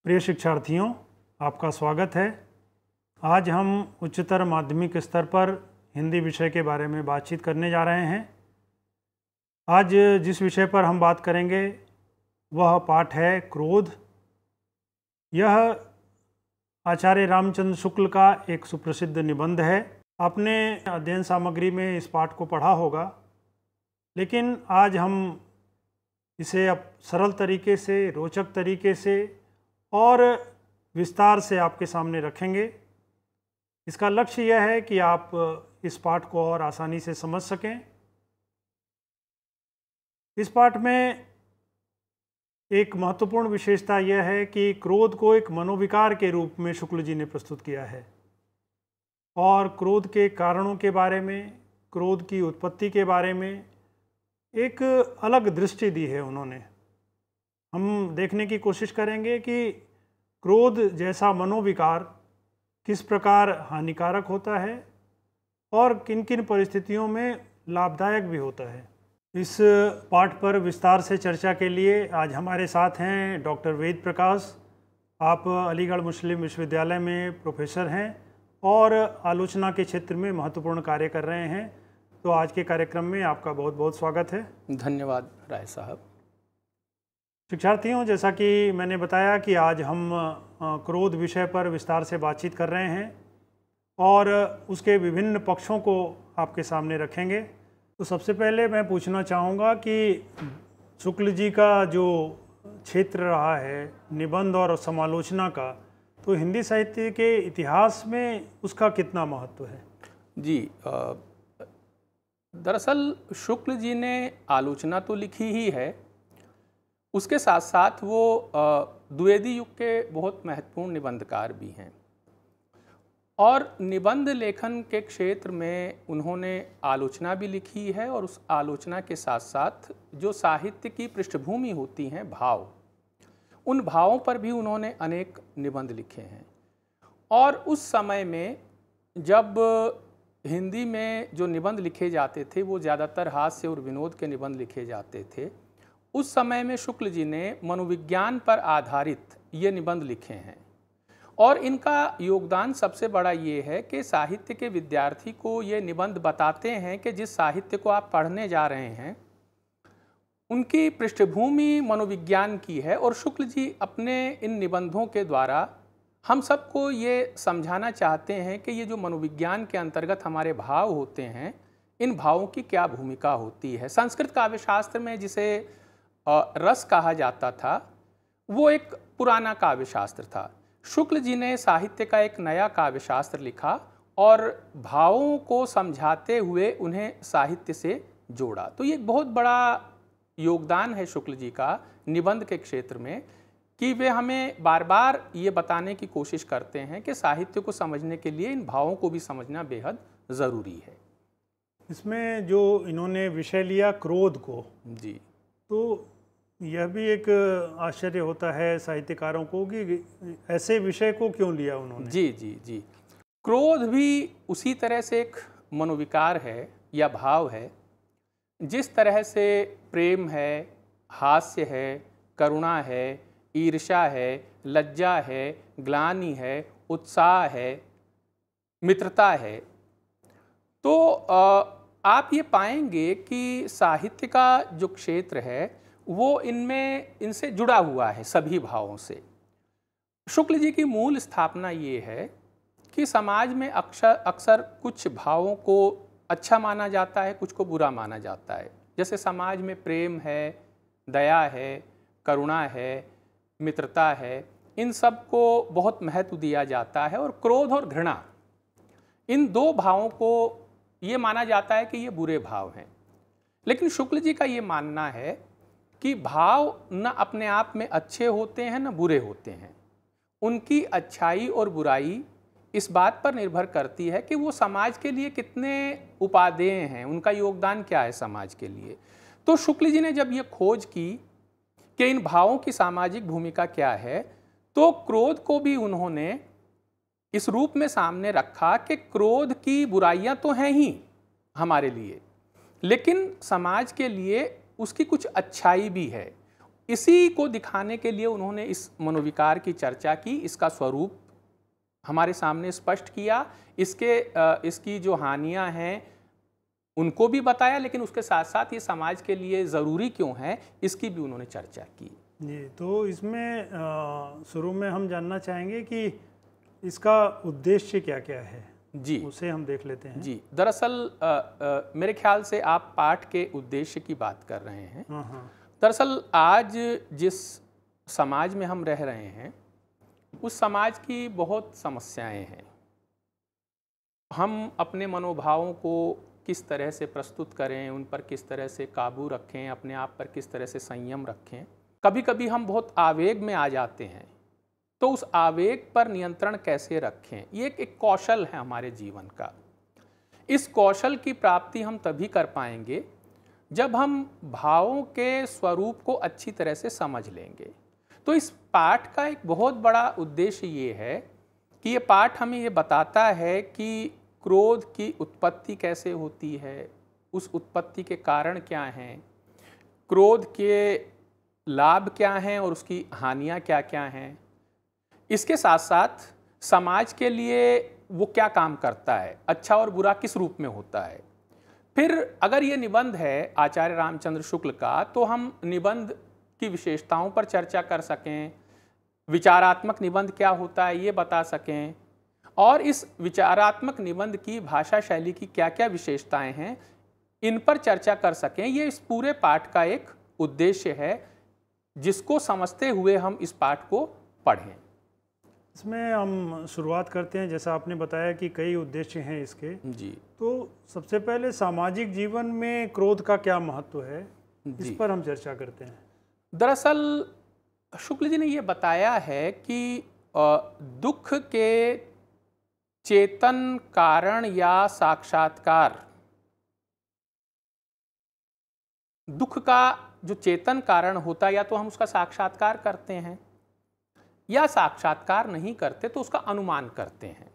प्रिय शिक्षार्थियों, आपका स्वागत है। आज हम उच्चतर माध्यमिक स्तर पर हिंदी विषय के बारे में बातचीत करने जा रहे हैं। आज जिस विषय पर हम बात करेंगे वह पाठ है क्रोध। यह आचार्य रामचंद्र शुक्ल का एक सुप्रसिद्ध निबंध है। आपने अध्ययन सामग्री में इस पाठ को पढ़ा होगा, लेकिन आज हम इसे अब सरल तरीके से, रोचक तरीके से और विस्तार से आपके सामने रखेंगे। इसका लक्ष्य यह है कि आप इस पाठ को और आसानी से समझ सकें। इस पाठ में एक महत्वपूर्ण विशेषता यह है कि क्रोध को एक मनोविकार के रूप में शुक्ल जी ने प्रस्तुत किया है और क्रोध के कारणों के बारे में, क्रोध की उत्पत्ति के बारे में एक अलग दृष्टि दी है उन्होंने। हम देखने की कोशिश करेंगे कि क्रोध जैसा मनोविकार किस प्रकार हानिकारक होता है और किन किन परिस्थितियों में लाभदायक भी होता है। इस पाठ पर विस्तार से चर्चा के लिए आज हमारे साथ हैं डॉक्टर वेद प्रकाश। आप अलीगढ़ मुस्लिम विश्वविद्यालय में प्रोफेसर हैं और आलोचना के क्षेत्र में महत्वपूर्ण कार्य कर रहे हैं। तो आज के कार्यक्रम में आपका बहुत बहुत स्वागत है। धन्यवाद राय साहब। शिक्षार्थियों, जैसा कि मैंने बताया कि आज हम क्रोध विषय पर विस्तार से बातचीत कर रहे हैं और उसके विभिन्न पक्षों को आपके सामने रखेंगे। तो सबसे पहले मैं पूछना चाहूँगा कि शुक्ल जी का जो क्षेत्र रहा है निबंध और समालोचना का, तो हिंदी साहित्य के इतिहास में उसका कितना महत्व है? जी, दरअसल शुक्ल जी ने आलोचना तो लिखी ही है, उसके साथ साथ वो द्विवेदी युग के बहुत महत्वपूर्ण निबंधकार भी हैं और निबंध लेखन के क्षेत्र में उन्होंने आलोचना भी लिखी है और उस आलोचना के साथ साथ जो साहित्य की पृष्ठभूमि होती हैं, भाव, उन भावों पर भी उन्होंने अनेक निबंध लिखे हैं। और उस समय में जब हिंदी में जो निबंध लिखे जाते थे वो ज़्यादातर हास्य और विनोद के निबंध लिखे जाते थे। उस समय में शुक्ल जी ने मनोविज्ञान पर आधारित ये निबंध लिखे हैं और इनका योगदान सबसे बड़ा ये है कि साहित्य के विद्यार्थी को ये निबंध बताते हैं कि जिस साहित्य को आप पढ़ने जा रहे हैं उनकी पृष्ठभूमि मनोविज्ञान की है। और शुक्ल जी अपने इन निबंधों के द्वारा हम सबको ये समझाना चाहते हैं कि ये जो मनोविज्ञान के अंतर्गत हमारे भाव होते हैं, इन भावों की क्या भूमिका होती है। संस्कृत काव्यशास्त्र में जिसे रस कहा जाता था वो एक पुराना काव्यशास्त्र था। शुक्ल जी ने साहित्य का एक नया काव्यशास्त्र लिखा और भावों को समझाते हुए उन्हें साहित्य से जोड़ा। तो ये एक बहुत बड़ा योगदान है शुक्ल जी का निबंध के क्षेत्र में कि वे हमें बार बार ये बताने की कोशिश करते हैं कि साहित्य को समझने के लिए इन भावों को भी समझना बेहद ज़रूरी है। इसमें जो इन्होंने विषय लिया क्रोध को, जी, तो यह भी एक आश्चर्य होता है साहित्यकारों को कि ऐसे विषय को क्यों लिया उन्होंने। जी जी जी, क्रोध भी उसी तरह से एक मनोविकार है या भाव है जिस तरह से प्रेम है, हास्य है, करुणा है, ईर्ष्या है, लज्जा है, ग्लानि है, उत्साह है, मित्रता है। तो आप ये पाएंगे कि साहित्य का जो क्षेत्र है वो इनसे जुड़ा हुआ है सभी भावों से। शुक्ल जी की मूल स्थापना ये है कि समाज में अक्सर कुछ भावों को अच्छा माना जाता है, कुछ को बुरा माना जाता है। जैसे समाज में प्रेम है, दया है, करुणा है, मित्रता है, इन सब को बहुत महत्व दिया जाता है। और क्रोध और घृणा, इन दो भावों को ये माना जाता है कि ये बुरे भाव हैं। लेकिन शुक्ल जी का ये मानना है कि भाव न अपने आप में अच्छे होते हैं न बुरे होते हैं। उनकी अच्छाई और बुराई इस बात पर निर्भर करती है कि वो समाज के लिए कितने उपादेय हैं, उनका योगदान क्या है समाज के लिए। तो शुक्ल जी ने जब ये खोज की कि इन भावों की सामाजिक भूमिका क्या है, तो क्रोध को भी उन्होंने इस रूप में सामने रखा कि क्रोध की बुराइयां तो हैं ही हमारे लिए, लेकिन समाज के लिए उसकी कुछ अच्छाई भी है। इसी को दिखाने के लिए उन्होंने इस मनोविकार की चर्चा की, इसका स्वरूप हमारे सामने स्पष्ट किया, इसकी जो हानियां हैं उनको भी बताया, लेकिन उसके साथ साथ ये समाज के लिए ज़रूरी क्यों है इसकी भी उन्होंने चर्चा की। जी, तो इसमें शुरू में हम जानना चाहेंगे कि इसका उद्देश्य क्या क्या है। जी, उसे हम देख लेते हैं। जी, दरअसल मेरे ख्याल से आप पाठ के उद्देश्य की बात कर रहे हैं। हाँ हाँ। दरअसल आज जिस समाज में हम रह रहे हैं उस समाज की बहुत समस्याएं हैं। हम अपने मनोभावों को किस तरह से प्रस्तुत करें, उन पर किस तरह से काबू रखें, अपने आप पर किस तरह से संयम रखें। कभी कभी हम बहुत आवेग में आ जाते हैं, तो उस आवेग पर नियंत्रण कैसे रखें, ये एक कौशल है हमारे जीवन का। इस कौशल की प्राप्ति हम तभी कर पाएंगे जब हम भावों के स्वरूप को अच्छी तरह से समझ लेंगे। तो इस पाठ का एक बहुत बड़ा उद्देश्य ये है कि ये पाठ हमें ये बताता है कि क्रोध की उत्पत्ति कैसे होती है, उस उत्पत्ति के कारण क्या हैं, क्रोध के लाभ क्या हैं और उसकी हानियां क्या क्या हैं। इसके साथ साथ समाज के लिए वो क्या काम करता है, अच्छा और बुरा किस रूप में होता है। फिर अगर ये निबंध है आचार्य रामचंद्र शुक्ल का, तो हम निबंध की विशेषताओं पर चर्चा कर सकें, विचारात्मक निबंध क्या होता है ये बता सकें, और इस विचारात्मक निबंध की भाषा शैली की क्या क्या विशेषताएं हैं इन पर चर्चा कर सकें। ये इस पूरे पाठ का एक उद्देश्य है, जिसको समझते हुए हम इस पाठ को पढ़ें। इसमें हम शुरुआत करते हैं, जैसा आपने बताया कि कई उद्देश्य हैं इसके। जी, तो सबसे पहले सामाजिक जीवन में क्रोध का क्या महत्व है, इस पर हम चर्चा करते हैं। दरअसल शुक्ल जी ने ये बताया है कि दुख के चेतन कारण या साक्षात्कार, दुख का जो चेतन कारण होता है या तो हम उसका साक्षात्कार करते हैं या साक्षात्कार नहीं करते तो उसका अनुमान करते हैं।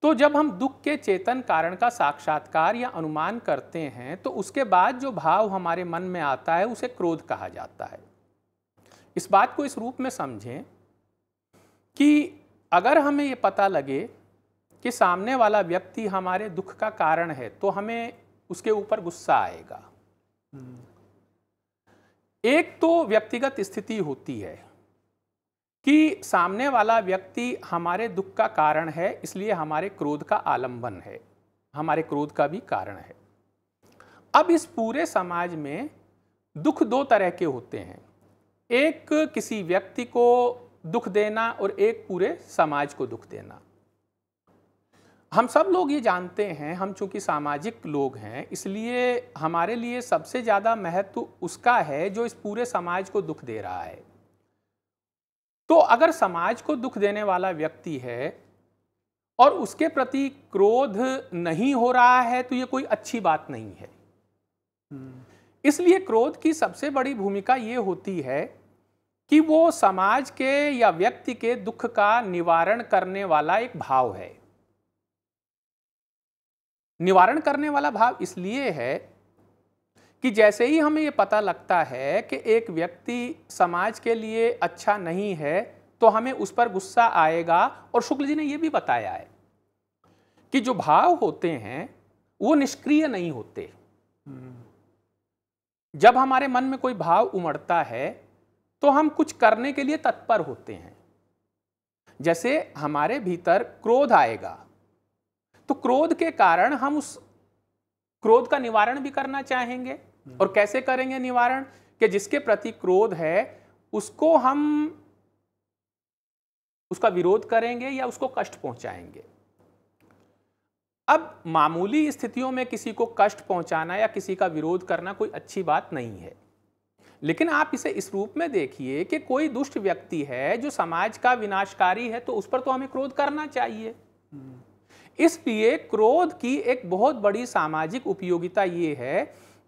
तो जब हम दुख के चेतन कारण का साक्षात्कार या अनुमान करते हैं तो उसके बाद जो भाव हमारे मन में आता है उसे क्रोध कहा जाता है। इस बात को इस रूप में समझें कि अगर हमें ये पता लगे कि सामने वाला व्यक्ति हमारे दुख का कारण है तो हमें उसके ऊपर गुस्सा आएगा। एक तो व्यक्तिगत स्थिति होती है कि सामने वाला व्यक्ति हमारे दुख का कारण है, इसलिए हमारे क्रोध का आलंबन है, हमारे क्रोध का भी कारण है। अब इस पूरे समाज में दुख दो तरह के होते हैं, एक किसी व्यक्ति को दुख देना और एक पूरे समाज को दुख देना। हम सब लोग ये जानते हैं, हम चूंकि सामाजिक लोग हैं इसलिए हमारे लिए सबसे ज़्यादा महत्व उसका है जो इस पूरे समाज को दुख दे रहा है। तो अगर समाज को दुख देने वाला व्यक्ति है और उसके प्रति क्रोध नहीं हो रहा है तो ये कोई अच्छी बात नहीं है। इसलिए क्रोध की सबसे बड़ी भूमिका ये होती है कि वो समाज के या व्यक्ति के दुख का निवारण करने वाला एक भाव है। निवारण करने वाला भाव इसलिए है कि जैसे ही हमें ये पता लगता है कि एक व्यक्ति समाज के लिए अच्छा नहीं है तो हमें उस पर गुस्सा आएगा। और शुक्ल जी ने यह भी बताया है कि जो भाव होते हैं वो निष्क्रिय नहीं होते। जब हमारे मन में कोई भाव उमड़ता है तो हम कुछ करने के लिए तत्पर होते हैं। जैसे हमारे भीतर क्रोध आएगा तो क्रोध के कारण हम उस क्रोध का निवारण भी करना चाहेंगे। और कैसे करेंगे निवारण? कि जिसके प्रति क्रोध है उसको हम उसका विरोध करेंगे या उसको कष्ट पहुंचाएंगे। अब मामूली स्थितियों में किसी को कष्ट पहुंचाना या किसी का विरोध करना कोई अच्छी बात नहीं है, लेकिन आप इसे इस रूप में देखिए कि कोई दुष्ट व्यक्ति है जो समाज का विनाशकारी है तो उस पर तो हमें क्रोध करना चाहिए। इसलिए क्रोध की एक बहुत बड़ी सामाजिक उपयोगिता ये है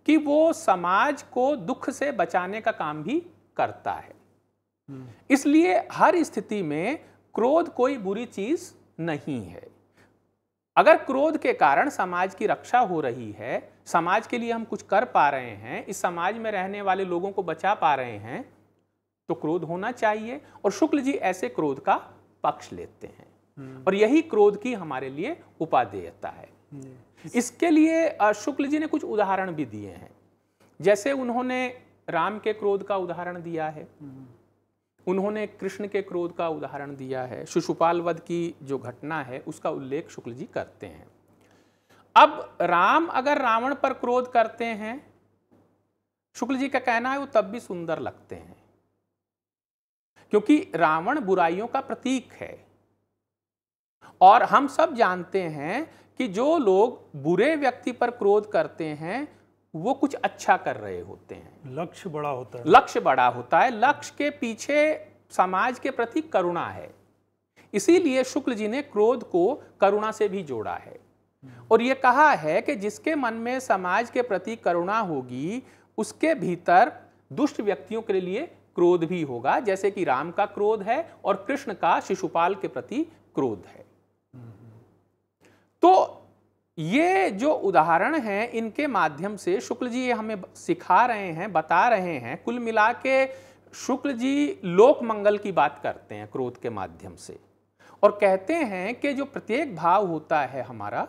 कि वो समाज को दुख से बचाने का काम भी करता है। इसलिए हर स्थिति में क्रोध कोई बुरी चीज नहीं है। अगर क्रोध के कारण समाज की रक्षा हो रही है समाज के लिए हम कुछ कर पा रहे हैं, इस समाज में रहने वाले लोगों को बचा पा रहे हैं, तो क्रोध होना चाहिए। और शुक्ल जी ऐसे क्रोध का पक्ष लेते हैं और यही क्रोध की हमारे लिए उपादेयता है। इसके लिए शुक्ल जी ने कुछ उदाहरण भी दिए हैं। जैसे उन्होंने राम के क्रोध का उदाहरण दिया है, उन्होंने कृष्ण के क्रोध का उदाहरण दिया है, शिशुपाल वध की जो घटना है उसका उल्लेख शुक्ल जी करते हैं। अब राम अगर रावण पर क्रोध करते हैं, शुक्ल जी का कहना है वो तब भी सुंदर लगते हैं, क्योंकि रावण बुराइयों का प्रतीक है। और हम सब जानते हैं कि जो लोग बुरे व्यक्ति पर क्रोध करते हैं वो कुछ अच्छा कर रहे होते हैं। लक्ष्य बड़ा होता है। लक्ष्य बड़ा होता है, लक्ष्य के पीछे समाज के प्रति करुणा है। इसीलिए शुक्ल जी ने क्रोध को करुणा से भी जोड़ा है और ये कहा है कि जिसके मन में समाज के प्रति करुणा होगी उसके भीतर दुष्ट व्यक्तियों के लिए क्रोध भी होगा, जैसे कि राम का क्रोध है और कृष्ण का शिशुपाल के प्रति क्रोध है। तो ये जो उदाहरण हैं इनके माध्यम से शुक्ल जी हमें सिखा रहे हैं, बता रहे हैं। कुल मिला के शुक्ल जी लोक मंगल की बात करते हैं क्रोध के माध्यम से और कहते हैं कि जो प्रत्येक भाव होता है हमारा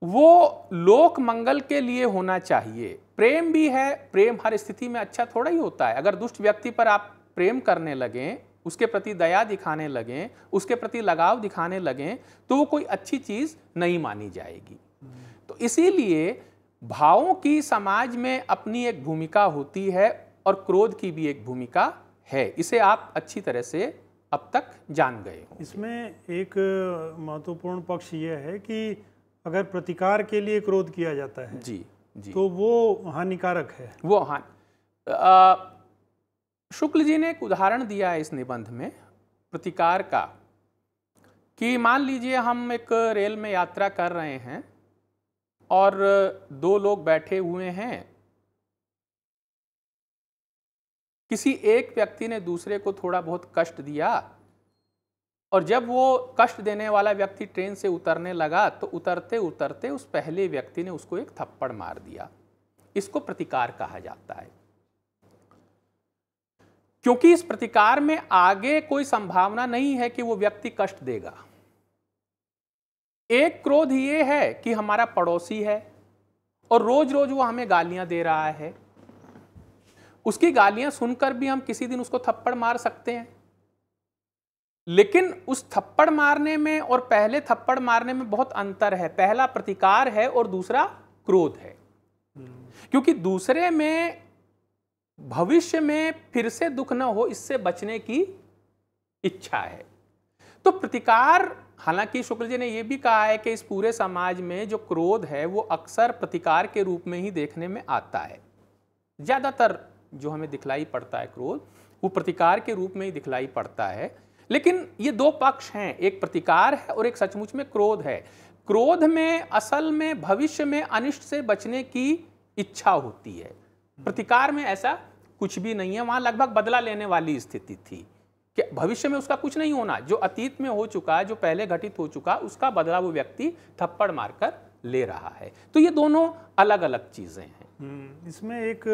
वो लोक मंगल के लिए होना चाहिए। प्रेम भी है, प्रेम हर स्थिति में अच्छा थोड़ा ही होता है। अगर दुष्ट व्यक्ति पर आप प्रेम करने लगें, उसके प्रति दया दिखाने लगें, उसके प्रति लगाव दिखाने लगें, तो वो कोई अच्छी चीज नहीं मानी जाएगी। तो इसीलिए भावों की समाज में अपनी एक भूमिका होती है और क्रोध की भी एक भूमिका है। इसे आप अच्छी तरह से अब तक जान गए हो। इसमें एक महत्वपूर्ण पक्ष यह है कि अगर प्रतिकार के लिए क्रोध किया जाता है जी जी, तो वो हानिकारक है। वो शुक्ल जी ने एक उदाहरण दिया है इस निबंध में प्रतिकार का, कि मान लीजिए हम एक रेल में यात्रा कर रहे हैं और दो लोग बैठे हुए हैं। किसी एक व्यक्ति ने दूसरे को थोड़ा बहुत कष्ट दिया और जब वो कष्ट देने वाला व्यक्ति ट्रेन से उतरने लगा तो उतरते उतरते उस पहले व्यक्ति ने उसको एक थप्पड़ मार दिया। इसको प्रतिकार कहा जाता है, क्योंकि इस प्रतिकार में आगे कोई संभावना नहीं है कि वो व्यक्ति कष्ट देगा। एक क्रोध ये है कि हमारा पड़ोसी है और रोज रोज वो हमें गालियां दे रहा है, उसकी गालियां सुनकर भी हम किसी दिन उसको थप्पड़ मार सकते हैं। लेकिन उस थप्पड़ मारने में और पहले थप्पड़ मारने में बहुत अंतर है। पहला प्रतिकार है और दूसरा क्रोध है, क्योंकि दूसरे में भविष्य में फिर से दुख न हो इससे बचने की इच्छा है। तो प्रतिकार, हालांकि शुक्ल जी ने यह भी कहा है कि इस पूरे समाज में जो क्रोध है वो अक्सर प्रतिकार के रूप में ही देखने में आता है। ज्यादातर जो हमें दिखलाई पड़ता है क्रोध वो प्रतिकार के रूप में ही दिखलाई पड़ता है। लेकिन ये दो पक्ष हैं, एक प्रतिकार है और एक सचमुच में क्रोध है। क्रोध में असल में भविष्य में अनिष्ट से बचने की इच्छा होती है, प्रतिकार में ऐसा कुछ भी नहीं है। वहां लगभग बदला लेने वाली स्थिति थी कि भविष्य में उसका कुछ नहीं होना, जो अतीत में हो चुका, जो पहले घटित हो चुका, उसका बदला वो व्यक्ति थप्पड़ मारकर ले रहा है। तो ये दोनों अलग अलग चीजें हैं। इसमें एक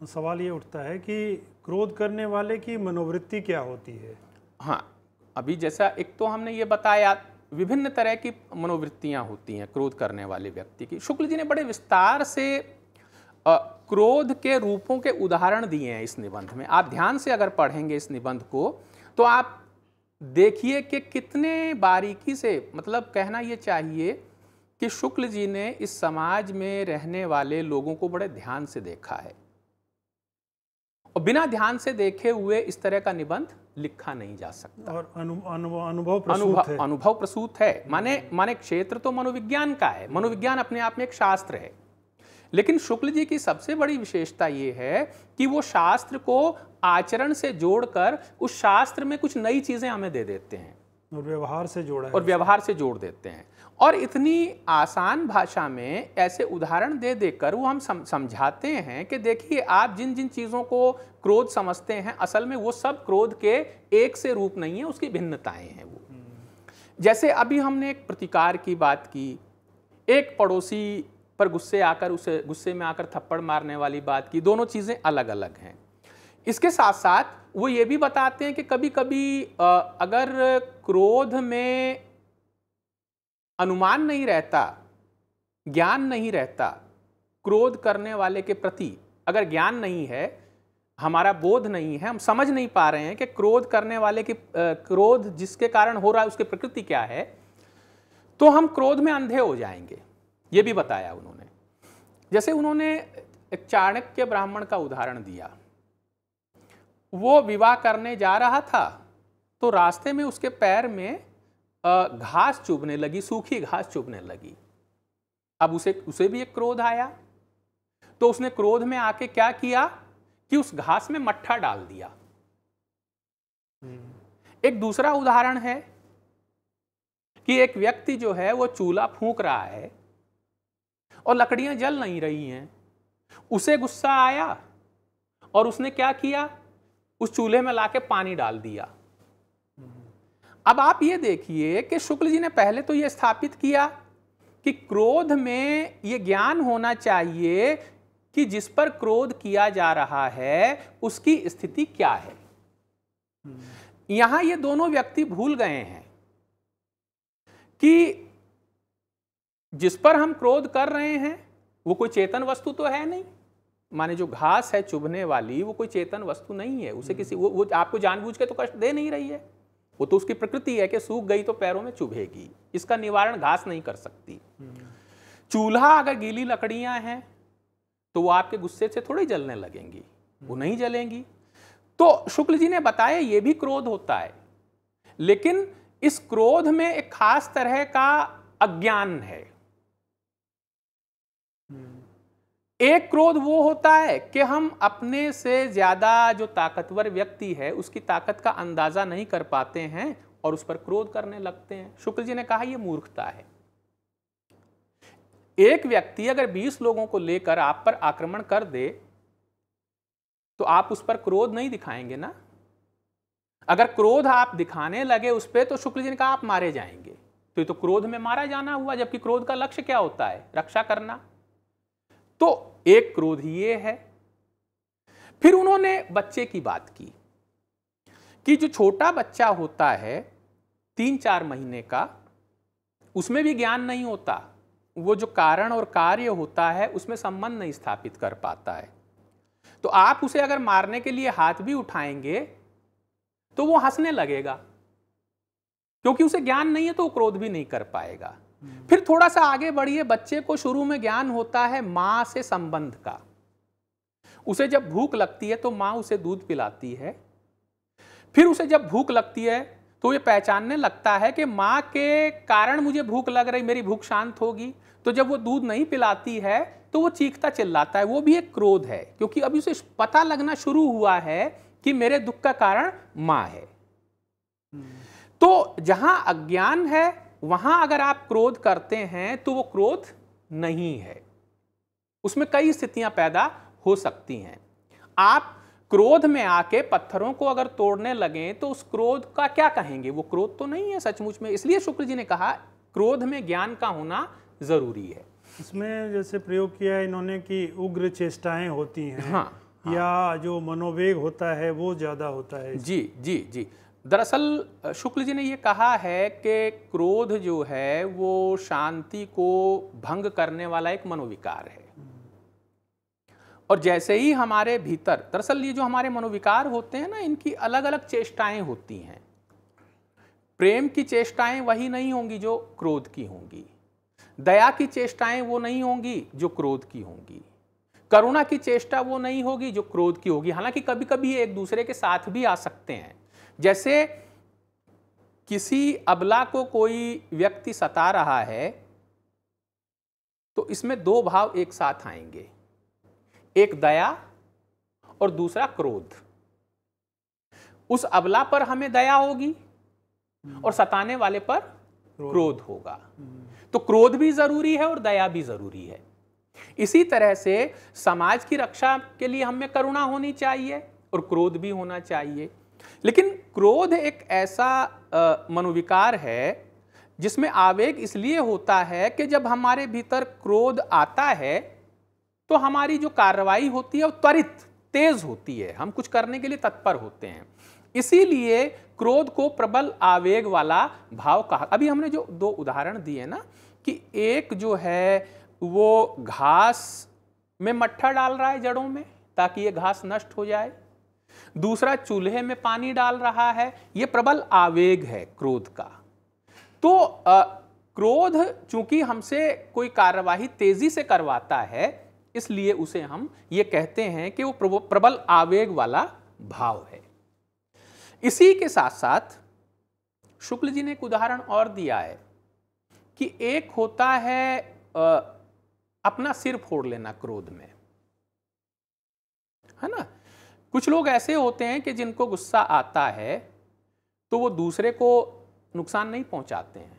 सवाल ये उठता है कि क्रोध करने वाले की मनोवृत्ति क्या होती है। हाँ, अभी जैसा एक तो हमने ये बताया विभिन्न तरह की मनोवृत्तियां होती हैं क्रोध करने वाले व्यक्ति की। शुक्ल जी ने बड़े विस्तार से क्रोध के रूपों के उदाहरण दिए हैं इस निबंध में। आप ध्यान से अगर पढ़ेंगे इस निबंध को तो आप देखिए कि कितने बारीकी से, मतलब कहना यह चाहिए कि शुक्ल जी ने इस समाज में रहने वाले लोगों को बड़े ध्यान से देखा है और बिना ध्यान से देखे हुए इस तरह का निबंध लिखा नहीं जा सकता। और अनुभव प्रसूत है। माने क्षेत्र तो मनोविज्ञान का है, मनोविज्ञान अपने आप में एक शास्त्र है। लेकिन शुक्ल जी की सबसे बड़ी विशेषता यह है कि वो शास्त्र को आचरण से जोड़कर उस शास्त्र में कुछ नई चीजें हमें दे देते हैं और व्यवहार से जोड़ देते हैं। और इतनी आसान भाषा में ऐसे उदाहरण दे देकर वो हम समझाते हैं कि देखिए आप जिन जिन चीज़ों को क्रोध समझते हैं असल में वो सब क्रोध के एक से रूप नहीं है, उसकी भिन्नताएं हैं वो। जैसे अभी हमने एक प्रतिकार की बात की, एक पड़ोसी पर गुस्से में आकर थप्पड़ मारने वाली बात की, दोनों चीज़ें अलग अलग हैं। इसके साथ साथ वो ये भी बताते हैं कि कभी कभी अगर क्रोध में अनुमान नहीं रहता, ज्ञान नहीं रहता, क्रोध करने वाले के प्रति अगर ज्ञान नहीं है, हमारा बोध नहीं है, हम समझ नहीं पा रहे हैं कि क्रोध करने वाले की क्रोध जिसके कारण हो रहा है उसकी प्रकृति क्या है, तो हम क्रोध में अंधे हो जाएंगे। ये भी बताया उन्होंने। जैसे उन्होंने एक चाणक्य ब्राह्मण का उदाहरण दिया। वो विवाह करने जा रहा था तो रास्ते में उसके पैर में घास चुभने लगी, सूखी घास चुभने लगी। अब उसे भी एक क्रोध आया, तो उसने क्रोध में आके क्या किया कि उस घास में मट्ठा डाल दिया। एक दूसरा उदाहरण है कि एक व्यक्ति जो है वो चूल्हा फूंक रहा है और लकड़ियां जल नहीं रही हैं। उसे गुस्सा आया और उसने क्या किया, उस चूल्हे में लाके पानी डाल दिया। अब आप ये देखिए कि शुक्ल जी ने पहले तो ये स्थापित किया कि क्रोध में ये ज्ञान होना चाहिए कि जिस पर क्रोध किया जा रहा है उसकी स्थिति क्या है। यहां ये दोनों व्यक्ति भूल गए हैं कि जिस पर हम क्रोध कर रहे हैं वो कोई चेतन वस्तु तो है नहीं। माने जो घास है चुभने वाली वो कोई चेतन वस्तु नहीं है। उसे किसी वो आपको जानबूझ के तो कष्ट दे नहीं रही है। वो तो उसकी प्रकृति है कि सूख गई तो पैरों में चुभेगी। इसका निवारण घास नहीं कर सकती। चूल्हा अगर गीली लकड़ियां हैं तो वो आपके गुस्से से थोड़ी जलने लगेंगी, वो नहीं जलेंगी। तो शुक्ल जी ने बताया ये भी क्रोध होता है, लेकिन इस क्रोध में एक खास तरह का अज्ञान है। एक क्रोध वो होता है कि हम अपने से ज्यादा जो ताकतवर व्यक्ति है उसकी ताकत का अंदाजा नहीं कर पाते हैं और उस पर क्रोध करने लगते हैं। शुक्ल जी ने कहा यह मूर्खता है। एक व्यक्ति अगर 20 लोगों को लेकर आप पर आक्रमण कर दे तो आप उस पर क्रोध नहीं दिखाएंगे ना। अगर क्रोध आप दिखाने लगे उस पर, तो शुक्ल जी ने कहा आप मारे जाएंगे। तो ये तो क्रोध में मारा जाना हुआ, जबकि क्रोध का लक्ष्य क्या होता है, रक्षा करना। तो एक क्रोध ये है। फिर उन्होंने बच्चे की बात की कि जो छोटा बच्चा होता है 3-4 महीने का, उसमें भी ज्ञान नहीं होता। वो जो कारण और कार्य होता है उसमें संबंध नहीं स्थापित कर पाता है। तो आप उसे अगर मारने के लिए हाथ भी उठाएंगे तो वो हंसने लगेगा, क्योंकि उसे ज्ञान नहीं है, तो वो क्रोध भी नहीं कर पाएगा। फिर थोड़ा सा आगे बढ़िए, बच्चे को शुरू में ज्ञान होता है मां से संबंध का। उसे जब भूख लगती है तो मां उसे दूध पिलाती है। फिर उसे जब भूख लगती है तो ये पहचानने लगता है कि मां के कारण मुझे भूख लग रही, मेरी भूख शांत होगी। तो जब वो दूध नहीं पिलाती है तो वो चीखता चिल्लाता है। वो भी एक क्रोध है, क्योंकि अभी उसे पता लगना शुरू हुआ है कि मेरे दुख का कारण मां है। तो जहां अज्ञान है वहां अगर आप क्रोध करते हैं तो वो क्रोध नहीं है, उसमें कई स्थितियां पैदा हो सकती हैं। आप क्रोध में आके पत्थरों को अगर तोड़ने लगे तो उस क्रोध का क्या कहेंगे, वो क्रोध तो नहीं है सचमुच में। इसलिए शुक्ल जी ने कहा क्रोध में ज्ञान का होना जरूरी है। इसमें जैसे प्रयोग किया है इन्होंने कि उग्र चेष्टाएं होती हैं। हाँ, या जो मनोवेग होता है वो ज्यादा होता है। जी जी जी। दरअसल शुक्ल जी ने ये कहा है कि क्रोध जो है वो शांति को भंग करने वाला एक मनोविकार है। और जैसे ही हमारे भीतर, दरअसल ये जो हमारे मनोविकार होते हैं ना, इनकी अलग अलग चेष्टाएं होती हैं। प्रेम की चेष्टाएं वही नहीं होंगी जो क्रोध की होंगी। दया की चेष्टाएं वो नहीं होंगी जो क्रोध की होंगी। करुणा की चेष्टा वो नहीं होगी जो क्रोध की होगी। हालांकि कभी कभी एक दूसरे के साथ भी आ सकते हैं। जैसे किसी अबला को कोई व्यक्ति सता रहा है तो इसमें दो भाव एक साथ आएंगे, एक दया और दूसरा क्रोध। उस अबला पर हमें दया होगी और सताने वाले पर क्रोध होगा। तो क्रोध भी जरूरी है और दया भी जरूरी है। इसी तरह से समाज की रक्षा के लिए हमें करुणा होनी चाहिए और क्रोध भी होना चाहिए। लेकिन क्रोध एक ऐसा मनोविकार है जिसमें आवेग इसलिए होता है कि जब हमारे भीतर क्रोध आता है तो हमारी जो कार्रवाई होती है वो त्वरित तेज होती है, हम कुछ करने के लिए तत्पर होते हैं। इसीलिए क्रोध को प्रबल आवेग वाला भाव कहा। अभी हमने जो दो उदाहरण दिए ना, कि एक जो है वो घास में मट्ठा डाल रहा है जड़ों में ताकि ये घास नष्ट हो जाए, दूसरा चूल्हे में पानी डाल रहा है, ये प्रबल आवेग है क्रोध का। तो क्रोध चूंकि हमसे कोई कार्यवाही तेजी से करवाता है, इसलिए उसे हम ये कहते हैं कि वो प्रबल आवेग वाला भाव है। इसी के साथ साथ शुक्ल जी ने एक उदाहरण और दिया है कि एक होता है अपना सिर फोड़ लेना क्रोध में, है ना। कुछ लोग ऐसे होते हैं कि जिनको गुस्सा आता है तो वो दूसरे को नुकसान नहीं पहुंचाते हैं,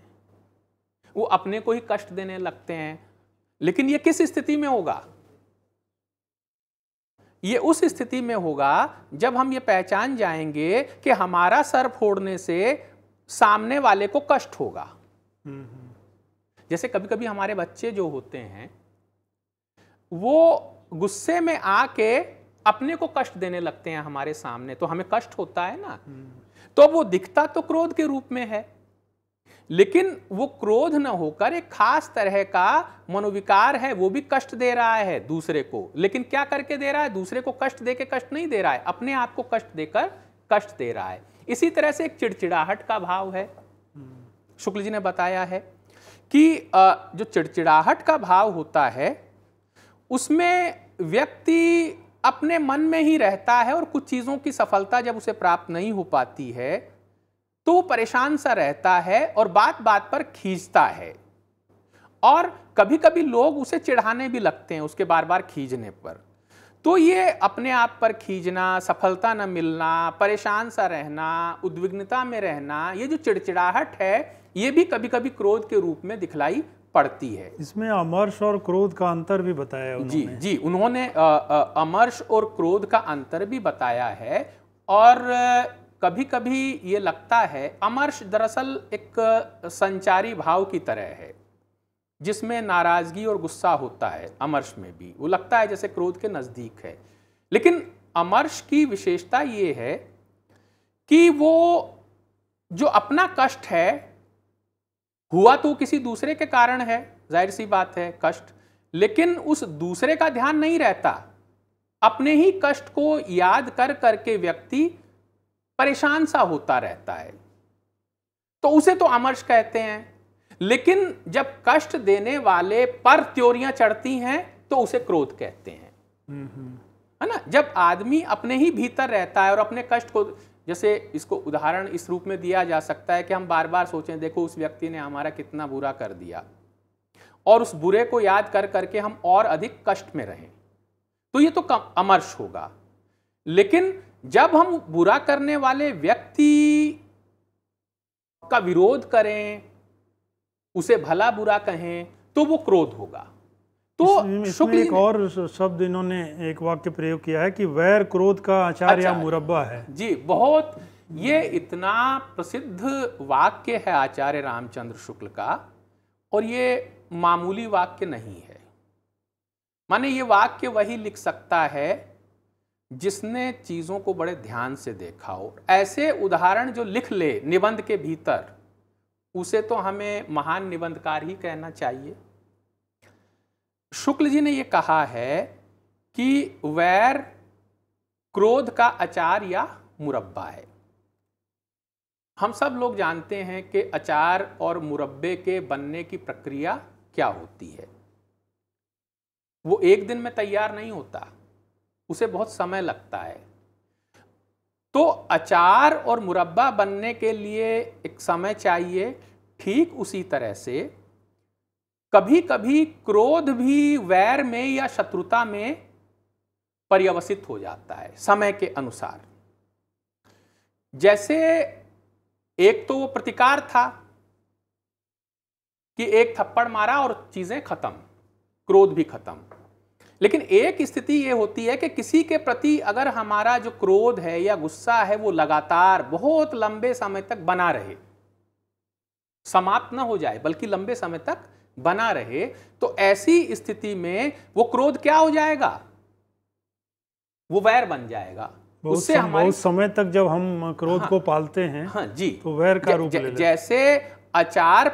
वो अपने को ही कष्ट देने लगते हैं। लेकिन ये किस स्थिति में होगा? ये उस स्थिति में होगा जब हम ये पहचान जाएंगे कि हमारा सर फोड़ने से सामने वाले को कष्ट होगा। जैसे कभी कभी हमारे बच्चे जो होते हैं वो गुस्से में आके अपने को कष्ट देने लगते हैं हमारे सामने, तो हमें कष्ट होता है ना। तो वो दिखता तो क्रोध के रूप में है, लेकिन वो क्रोध न होकर एक खास तरह का मनोविकार है, वो भी कष्ट दे रहा है दूसरे को। लेकिन क्या करके दे रहा है? दूसरे को कष्ट देके कष्ट नहीं दे रहा है, अपने आप को कष्ट देकर कष्ट दे रहा है। इसी तरह से एक चिड़चिड़ाहट का भाव है। शुक्ल जी ने बताया है कि जो चिड़चिड़ाहट का भाव होता है उसमें व्यक्ति अपने मन में ही रहता है और कुछ चीजों की सफलता जब उसे प्राप्त नहीं हो पाती है तो वो परेशान सा रहता है और बात बात पर खींचता है, और कभी कभी लोग उसे चिढ़ाने भी लगते हैं उसके बार बार खींचने पर। तो ये अपने आप पर खींचना, सफलता न मिलना, परेशान सा रहना, उद्विग्नता में रहना, ये जो चिड़चिड़ाहट है ये भी कभी कभी क्रोध के रूप में दिखलाई पड़ती है। इसमें अमर्ष और क्रोध का अंतर भी बताया उन्होंने। जी, उन्होंने अमर्ष और क्रोध का अंतर भी बताया है। और कभी कभी ये लगता है अमर्ष दरअसल एक संचारी भाव की तरह है जिसमें नाराजगी और गुस्सा होता है। अमर्ष में भी वो लगता है जैसे क्रोध के नजदीक है, लेकिन अमर्ष की विशेषता ये है कि वो जो अपना कष्ट है हुआ तो किसी दूसरे के कारण है, जाहिर सी बात है कष्ट, लेकिन उस दूसरे का ध्यान नहीं रहता। अपने ही कष्ट को याद कर करके व्यक्ति परेशान सा होता रहता है, तो उसे तो अमर्ष कहते हैं। लेकिन जब कष्ट देने वाले पर त्योरियां चढ़ती हैं तो उसे क्रोध कहते हैं, है ना। जब आदमी अपने ही भीतर रहता है और अपने कष्ट को, जैसे इसको उदाहरण इस रूप में दिया जा सकता है कि हम बार बार सोचें देखो उस व्यक्ति ने हमारा कितना बुरा कर दिया, और उस बुरे को याद कर करके हम और अधिक कष्ट में रहें, तो ये तो अमर्ष होगा। लेकिन जब हम बुरा करने वाले व्यक्ति का विरोध करें, उसे भला बुरा कहें, तो वो क्रोध होगा। तो इसमें एक और शब्द इन्होंने एक वाक्य प्रयोग किया है कि वैर क्रोध का अचार या मुरब्बा है। जी, बहुत ये इतना प्रसिद्ध वाक्य है आचार्य रामचंद्र शुक्ल का, और ये मामूली वाक्य नहीं है। माने ये वाक्य वही लिख सकता है जिसने चीजों को बड़े ध्यान से देखा हो। ऐसे उदाहरण जो लिख ले निबंध के भीतर, उसे तो हमें महान निबंधकार ही कहना चाहिए। शुक्ल जी ने यह कहा है कि वैर क्रोध का अचार या मुरब्बा है। हम सब लोग जानते हैं कि अचार और मुरब्बे के बनने की प्रक्रिया क्या होती है। वो एक दिन में तैयार नहीं होता, उसे बहुत समय लगता है। तो अचार और मुरब्बा बनने के लिए एक समय चाहिए। ठीक उसी तरह से कभी कभी क्रोध भी वैर में या शत्रुता में पर्यवसित हो जाता है समय के अनुसार। जैसे एक तो वो प्रतिकार था कि एक थप्पड़ मारा और चीजें खत्म, क्रोध भी खत्म। लेकिन एक स्थिति ये होती है कि किसी के प्रति अगर हमारा जो क्रोध है या गुस्सा है वो लगातार बहुत लंबे समय तक बना रहे, समाप्त न हो जाए बल्कि लंबे समय तक बना रहे, तो ऐसी स्थिति में वो क्रोध क्या हो जाएगा, वो वैर बन जाएगा। उससे बहुत समय तक जब हम क्रोध को पालते हैं, हाँ जी, तो वैर का रूप ले लेते हैं। जैसे अचार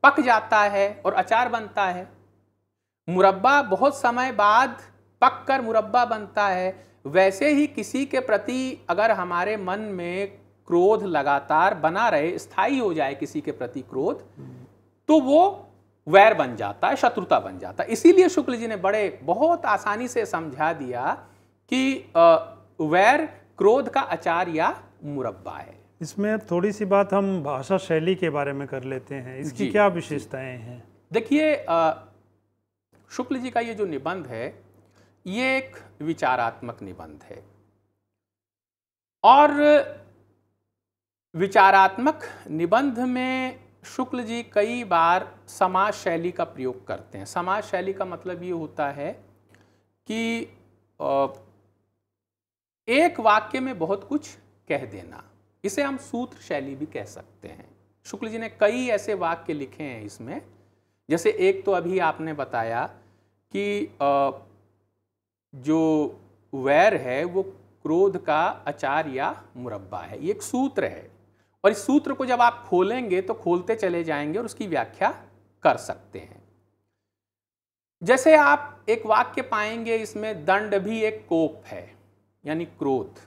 पक जाता है और अचार बनता है, मुरब्बा बहुत समय बाद पक कर मुरब्बा बनता है, वैसे ही किसी के प्रति अगर हमारे मन में क्रोध लगातार बना रहे, स्थायी हो जाए किसी के प्रति क्रोध, तो वो वैर बन जाता है, शत्रुता बन जाता है। इसीलिए शुक्ल जी ने बहुत आसानी से समझा दिया कि वैर क्रोध का अचार या मुरब्बा है। इसमें थोड़ी सी बात हम भाषा शैली के बारे में कर लेते हैं, इसकी क्या विशेषताएं हैं? देखिए, शुक्ल जी का ये जो निबंध है, ये एक विचारात्मक निबंध है, और विचारात्मक निबंध में शुक्ल जी कई बार समाज शैली का प्रयोग करते हैं। समाज शैली का मतलब ये होता है कि एक वाक्य में बहुत कुछ कह देना, इसे हम सूत्र शैली भी कह सकते हैं। शुक्ल जी ने कई ऐसे वाक्य लिखे हैं इसमें, जैसे एक तो अभी आपने बताया कि जो वैर है वो क्रोध का अचार या मुरब्बा है, ये एक सूत्र है, और इस सूत्र को जब आप खोलेंगे तो खोलते चले जाएंगे और उसकी व्याख्या कर सकते हैं। जैसे आप एक वाक्य पाएंगे, इसमें दंड भी एक कोप है, यानी क्रोध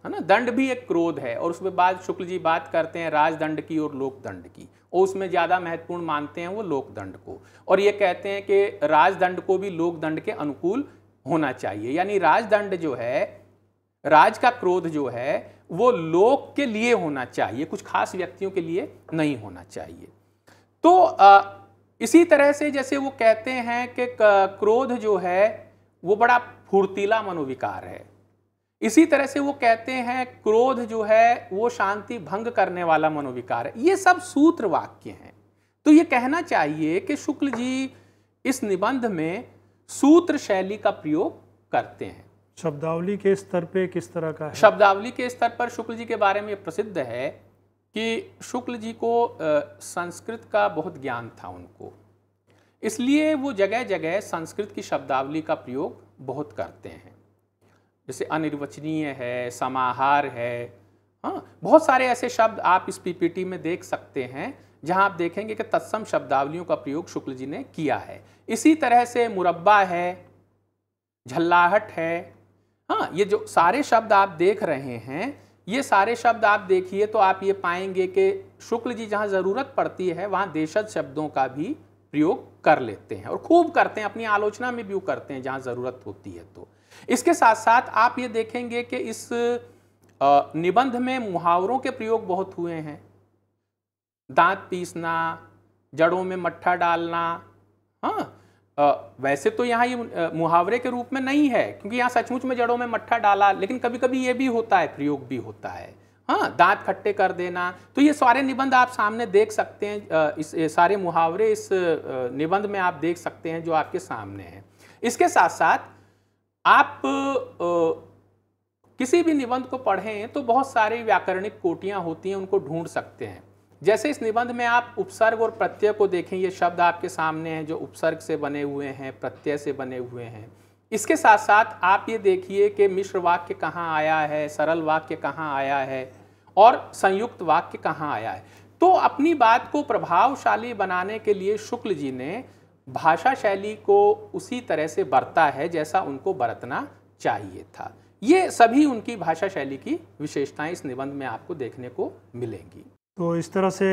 है ना, दंड भी एक क्रोध है, और उसमें बाद शुक्ल जी बात करते हैं राजदंड की और लोकदंड की, और उसमें ज़्यादा महत्वपूर्ण मानते हैं वो लोकदंड को, और ये कहते हैं कि राजदंड को भी लोकदंड के अनुकूल होना चाहिए, यानी राजदंड जो है, राज का क्रोध जो है, वो लोक के लिए होना चाहिए, कुछ खास व्यक्तियों के लिए नहीं होना चाहिए। तो इसी तरह से जैसे वो कहते हैं कि क्रोध जो है वो बड़ा फुर्तीला मनोविकार है, इसी तरह से वो कहते हैं क्रोध जो है वो शांति भंग करने वाला मनोविकार है। ये सब सूत्र वाक्य हैं। तो ये कहना चाहिए कि शुक्ल जी इस निबंध में सूत्र शैली का प्रयोग करते हैं। शब्दावली के स्तर पे किस तरह का है? शब्दावली के स्तर पर शुक्ल जी के बारे में प्रसिद्ध है कि शुक्ल जी को संस्कृत का बहुत ज्ञान था उनको, इसलिए वो जगह जगह संस्कृत की शब्दावली का प्रयोग बहुत करते हैं। जैसे अनिर्वचनीय है, समाहार है, हाँ, बहुत सारे ऐसे शब्द आप इस पीपीटी में देख सकते हैं जहां आप देखेंगे कि तत्सम शब्दावलियों का प्रयोग शुक्ल जी ने किया है। इसी तरह से मुरब्बा है, झल्लाहट है, हाँ, ये जो सारे शब्द आप देख रहे हैं, ये सारे शब्द आप देखिए तो आप ये पाएंगे कि शुक्ल जी जहाँ ज़रूरत पड़ती है वहाँ देशज शब्दों का भी प्रयोग कर लेते हैं, और खूब करते हैं, अपनी आलोचना में भी करते हैं जहाँ ज़रूरत होती है। तो इसके साथ साथ आप ये देखेंगे कि इस निबंध में मुहावरों के प्रयोग बहुत हुए हैं। दांत पीसना, जड़ों में मट्ठा डालना, हाँ, वैसे तो यहाँ ये मुहावरे के रूप में नहीं है क्योंकि यहाँ सचमुच में जड़ों में मट्ठा डाला, लेकिन कभी कभी ये भी होता है, प्रयोग भी होता है, हाँ, दांत खट्टे कर देना। तो ये सारे निबंध आप सामने देख सकते हैं, इस सारे मुहावरे इस निबंध में आप देख सकते हैं जो आपके सामने हैं। इसके साथ साथ आप किसी भी निबंध को पढ़ें तो बहुत सारी व्याकरणिक कोटियां होती हैं, उनको ढूंढ सकते हैं। जैसे इस निबंध में आप उपसर्ग और प्रत्यय को देखें, ये शब्द आपके सामने हैं जो उपसर्ग से बने हुए हैं, प्रत्यय से बने हुए हैं। इसके साथ साथ आप ये देखिए कि मिश्र वाक्य कहाँ आया है, सरल वाक्य कहाँ आया है, और संयुक्त वाक्य कहाँ आया है। तो अपनी बात को प्रभावशाली बनाने के लिए शुक्ल जी ने भाषा शैली को उसी तरह से बरता है जैसा उनको बरतना चाहिए था। ये सभी उनकी भाषा शैली की विशेषताएं इस निबंध में आपको देखने को मिलेंगी। तो इस तरह से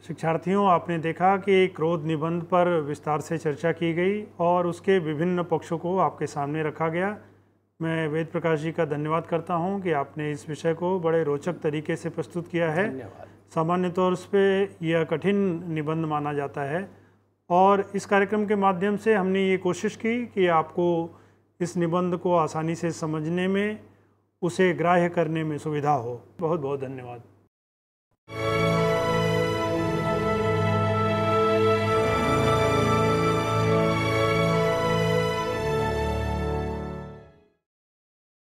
शिक्षार्थियों, आपने देखा कि क्रोध निबंध पर विस्तार से चर्चा की गई और उसके विभिन्न पक्षों को आपके सामने रखा गया। मैं वेद प्रकाश जी का धन्यवाद करता हूं कि आपने इस विषय को बड़े रोचक तरीके से प्रस्तुत किया है। सामान्य तौर पे यह कठिन निबंध माना जाता है, और इस कार्यक्रम के माध्यम से हमने ये कोशिश की कि आपको इस निबंध को आसानी से समझने में, उसे ग्राह्य करने में सुविधा हो। बहुत बहुत धन्यवाद।